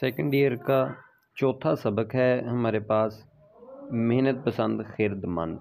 Second year کا چوتھا سبق ہے ہمارے پاس محنت پسند خرد مند۔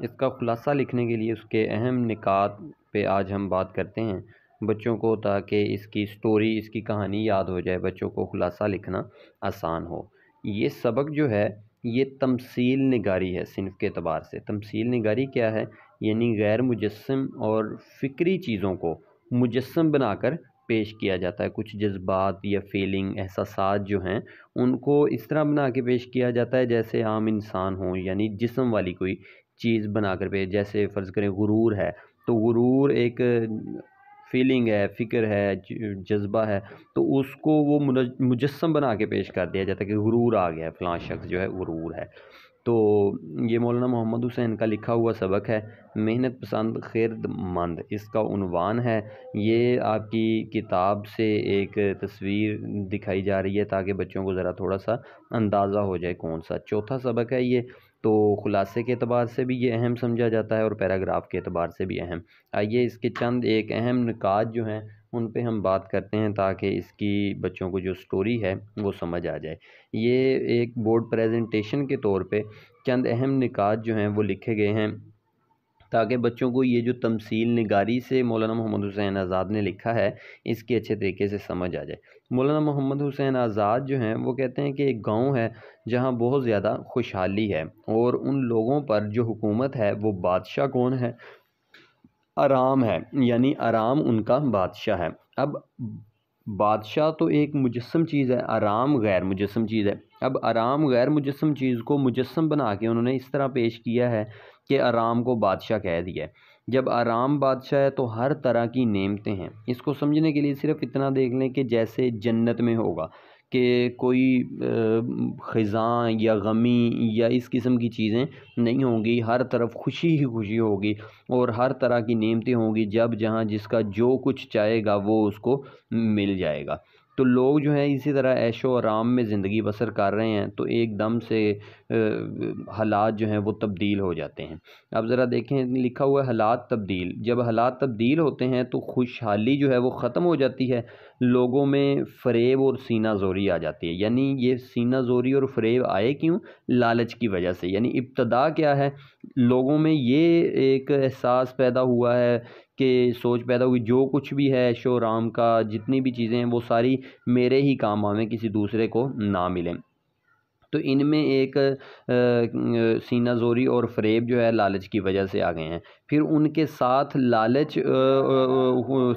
اس کا خلاصہ لکھنے کے لیے اس کے اہم نکات پہ آج ہم بات کرتے ہیں بچوں کو، تاکہ اس کی سٹوری، اس کی کہانی یاد ہو جائے، بچوں کو خلاصہ لکھنا آسان ہو۔ یہ سبق جو ہے یہ تمثیل نگاری ہے صنف کے اعتبار سے۔ تمثیل نگاری کیا ہے؟ یعنی غیر مجسم اور فکری چیزوں کو مجسم بنا کر پیش کیا جاتا ہے۔ کچھ جذبات یا فیلنگ، احساسات جو ہیں ان کو اس طرح بنا کے پیش کیا جاتا ہے جیسے عام انسان ہوں، یعنی جسم والی کوئی چیز بنا کر پیش، جیسے فرض کریں غرور ہے تو غرور ایک فیلنگ ہے، فکر ہے، جذبہ ہے، تو اس کو وہ مجسم بنا کے پیش کر دیا جاتا ہے کہ غرور آ گیا ہے، فلاں شخص جو ہے غرور ہے۔ تو یہ مولانا محمد حسین کا لکھا ہوا سبق ہے محنت پسند خرد مند، اس کا عنوان ہے۔ یہ آپ کی کتاب سے ایک تصویر دکھائی جا رہی ہے تاکہ بچوں کو ذرا تھوڑا سا اندازہ ہو جائے کون سا چوتھا سبق ہے یہ، تو خلاصے کے اعتبار سے بھی یہ اہم سمجھا جاتا ہے اور پیراگراف کے اعتبار سے بھی اہم۔ آئیے اس کے چند ایک اہم نکات جو ہیں ان پہ ہم بات کرتے ہیں تاکہ اس کی بچوں کو جو سٹوری ہے وہ سمجھ آ جائے۔ یہ ایک بورڈ پریزنٹیشن کے طور پہ چند اہم نکات جو ہیں وہ لکھے گئے ہیں تاکہ بچوں کو یہ جو تمثیل نگاری سے مولانا محمد حسین آزاد نے لکھا ہے اس کی اچھے طریقے سے سمجھ آ جائے۔ مولانا محمد حسین آزاد جو ہیں وہ کہتے ہیں کہ ایک گاؤں ہے جہاں بہت زیادہ خوشحالی ہے اور ان لوگوں پر جو حکومت ہے وہ بادشاہ کون ہے؟ آرام ہے، یعنی آرام ان کا بادشاہ ہے۔ اب بادشاہ تو ایک مجسم چیز ہے، آرام غیر مجسم چیز ہے۔ اب آرام غیر مجسم چیز کو مجسم بنا کے انہوں نے اس طرح پیش کیا ہے کہ آرام کو بادشاہ کہہ دیا ہے۔ جب آرام بادشاہ ہے تو ہر طرح کی نعمتیں ہیں۔ اس کو سمجھنے کے لیے صرف اتنا دیکھ لیں کہ جیسے جنت میں ہوگا کہ کوئی خزاں یا غمی یا اس قسم کی چیزیں نہیں ہوں گی، ہر طرف خوشی ہی خوشی ہوگی اور ہر طرح کی نعمتیں ہوں گی، جب جہاں جس کا جو کچھ چاہے گا وہ اس کو مل جائے گا۔ تو لوگ جو ہیں اسی طرح عیش و آرام میں زندگی بسر کر رہے ہیں تو ایک دم سے حالات جو ہیں وہ تبدیل ہو جاتے ہیں۔ اب ذرا دیکھیں لکھا ہوا ہے حالات تبدیل۔ جب حالات تبدیل ہوتے ہیں تو خوشحالی جو ہے وہ ختم ہو جاتی ہے، لوگوں میں فریب اور سینہ زوری آ جاتی ہے۔ یعنی یہ سینہ زوری اور فریب آئے کیوں؟ لالچ کی وجہ سے۔ یعنی ابتدا کیا ہے؟ لوگوں میں یہ ایک احساس پیدا ہوا ہے کہ سوچ پیدا ہوئی جو کچھ بھی ہے عیش و آرام کا، جتنی بھی چیزیں ہیں وہ ساری میرے ہی کام آویں، کسی دوسرے کو نہ ملیں۔ تو ان میں ایک سینہ زوری اور فریب جو ہے لالچ کی وجہ سے آ گئے ہیں۔ پھر ان کے ساتھ لالچ،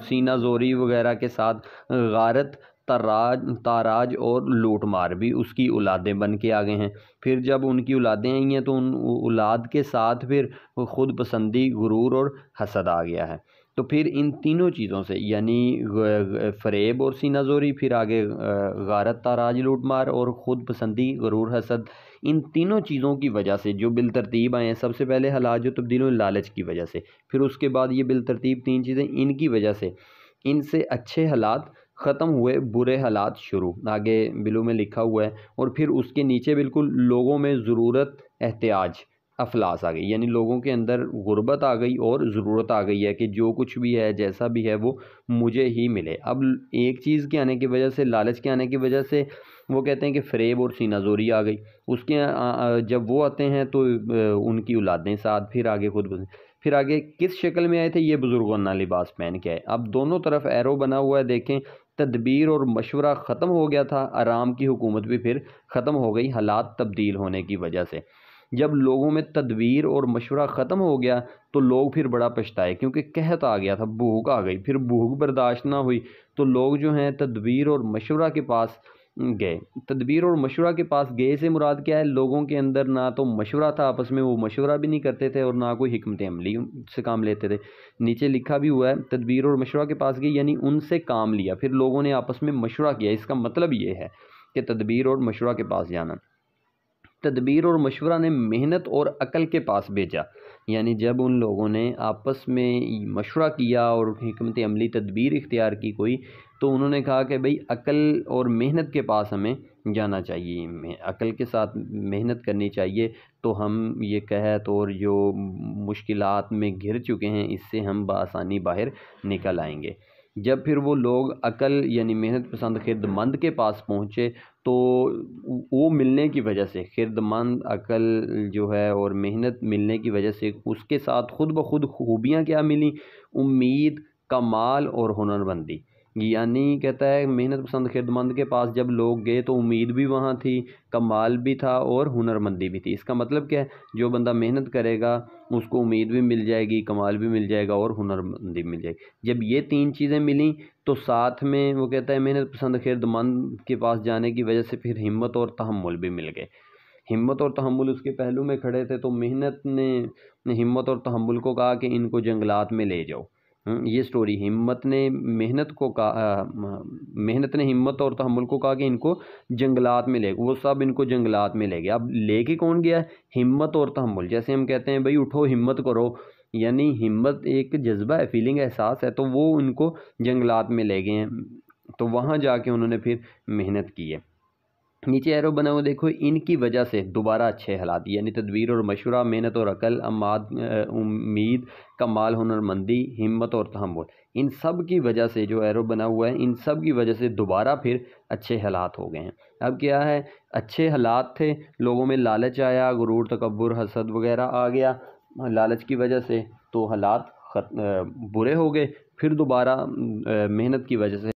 سینہ زوری وغیرہ کے ساتھ غارت، تاراج اور لوٹ مار بھی اس کی اولادیں بن کے آ گئے ہیں۔ پھر جب ان کی اولادیں آئی ہیں تو ان اولاد کے ساتھ پھر خود پسندی، غرور اور حسد آ گیا ہے۔ تو پھر ان تینوں چیزوں سے یعنی فریب اور سینہ زوری، پھر آگے غارت، تاراج، لوٹ مار اور خود پسندی، غرور، حسد، ان تینوں چیزوں کی وجہ سے جو بالترتیب آئے ہیں، سب سے پہلے حالات جو تبدیل ہوئے لالچ کی وجہ سے، پھر اس کے بعد یہ بالترتیب تین چیزیں ان کی وجہ سے، ان سے اچھے حالات ختم ہوئے، برے حالات شروع، آگے بلو میں لکھا ہوا ہے۔ اور پھر اس کے نیچے بالکل لوگوں میں ضرورت، احتیاج، افلاس آ گئی، یعنی لوگوں کے اندر غربت آ گئی اور ضرورت آ گئی ہے کہ جو کچھ بھی ہے، جیسا بھی ہے وہ مجھے ہی ملے۔ اب ایک چیز کے آنے کی وجہ سے، لالچ کے آنے کی وجہ سے وہ کہتے ہیں کہ فریب اور سینہ زوری آ گئی۔ اس کے جب وہ آتے ہیں تو ان کی اولادیں ساتھ، پھر آگے خود، پھر آگے کس شکل میں آئے تھے؟ یہ بزرگانہ لباس پہن کے آئے۔ اب دونوں طرف ایرو بنا ہوا ہے، دیکھیں تدبیر اور مشورہ ختم ہو گیا تھا، آرام کی حکومت بھی پھر ختم ہو گئی حالات تبدیل ہونے کی وجہ سے۔ جب لوگوں میں تدبیر اور مشورہ ختم ہو گیا تو لوگ پھر بڑا پچھتائے، کیونکہ قحط آ گیا تھا، بھوک آ گئی، پھر بھوک برداشت نہ ہوئی تو لوگ جو ہیں تدبیر اور مشورہ کے پاس گئے۔ تدبیر اور مشورہ کے پاس گئے سے مراد کیا ہے؟ لوگوں کے اندر نہ تو مشورہ تھا، آپس میں وہ مشورہ بھی نہیں کرتے تھے اور نہ کوئی حکمت عملی سے کام لیتے تھے۔ نیچے لکھا بھی ہوا ہے تدبیر اور مشورہ کے پاس گئی، یعنی ان سے کام لیا، پھر لوگوں نے آپس میں مشورہ کیا۔ اس کا مطلب یہ ہے کہ تدبیر اور مشورہ کے پاس جانا۔ تدبیر اور مشورہ نے محنت اور عقل کے پاس بھیجا، یعنی جب ان لوگوں نے آپس میں مشورہ کیا اور حکمت عملی تدبیر اختیار کی کوئی، تو انہوں نے کہا کہ بھئی عقل اور محنت کے پاس ہمیں جانا چاہیے، عقل کے ساتھ محنت کرنی چاہیے تو ہم یہ قحط اور جو مشکلات میں گھر چکے ہیں اس سے ہم بآسانی باہر نکل آئیں گے۔ جب پھر وہ لوگ عقل یعنی محنت پسند خرد مند کے پاس پہنچے تو وہ ملنے کی وجہ سے خرد مند عقل جو ہے اور محنت ملنے کی وجہ سے اس کے ساتھ خود بخود خوبیاں کیا ملیں؟ امید، کمال اور ہنرمندی۔ یعنی کہتا ہے محنت پسند خرد مند کے پاس جب لوگ گئے تو امید بھی وہاں تھی، کمال بھی تھا اور ہنرمندی بھی تھی۔ اس کا مطلب کیا ہے؟ جو بندہ محنت کرے گا اس کو امید بھی مل جائے گی، کمال بھی مل جائے گا اور ہنرمندی بھی مل جائے گی۔ جب یہ تین چیزیں ملیں تو ساتھ میں وہ کہتا ہے محنت پسند خرد مند کے پاس جانے کی وجہ سے پھر ہمت اور تحمل بھی مل گئے۔ ہمت اور تحمل اس کے پہلو میں کھڑے تھے، تو محنت نے ہمت اور تحمل کو کہا کہ ان کو جنگلات میں لے جاؤ۔ یہ سٹوری محنت نے ہمت اور تحمل کو کہا کہ ان کو جنگلات میں لے گئے، وہ سب ان کو جنگلات میں لے گئے۔ اب لے کے کون گیا ہے؟ ہمت اور تحمل۔ جیسے ہم کہتے ہیں بھائی اٹھو ہمت کرو، یعنی ہمت ایک جذبہ ہے، فیلنگ، احساس ہے، تو وہ ان کو جنگلات میں لے گئے ہیں، تو وہاں جا کے انہوں نے پھر محنت کی ہے۔ نیچے ایرو بنا ہوا دیکھو، ان کی وجہ سے دوبارہ اچھے حالات، یعنی تدبیر اور مشورہ، محنت اور عقل، امید، کمال، ہنرمندی، ہمت اور تحمل، ان سب کی وجہ سے جو ایرو بنا ہوا ہے، ان سب کی وجہ سے دوبارہ پھر اچھے حالات ہو گئے ہیں۔ اب کیا ہے؟ اچھے حالات تھے، لوگوں میں لالچ آیا، غرور، تکبر، حسد وغیرہ آ گیا لالچ کی وجہ سے، تو حالات برے ہو گئے، پھر دوبارہ محنت کی وجہ سے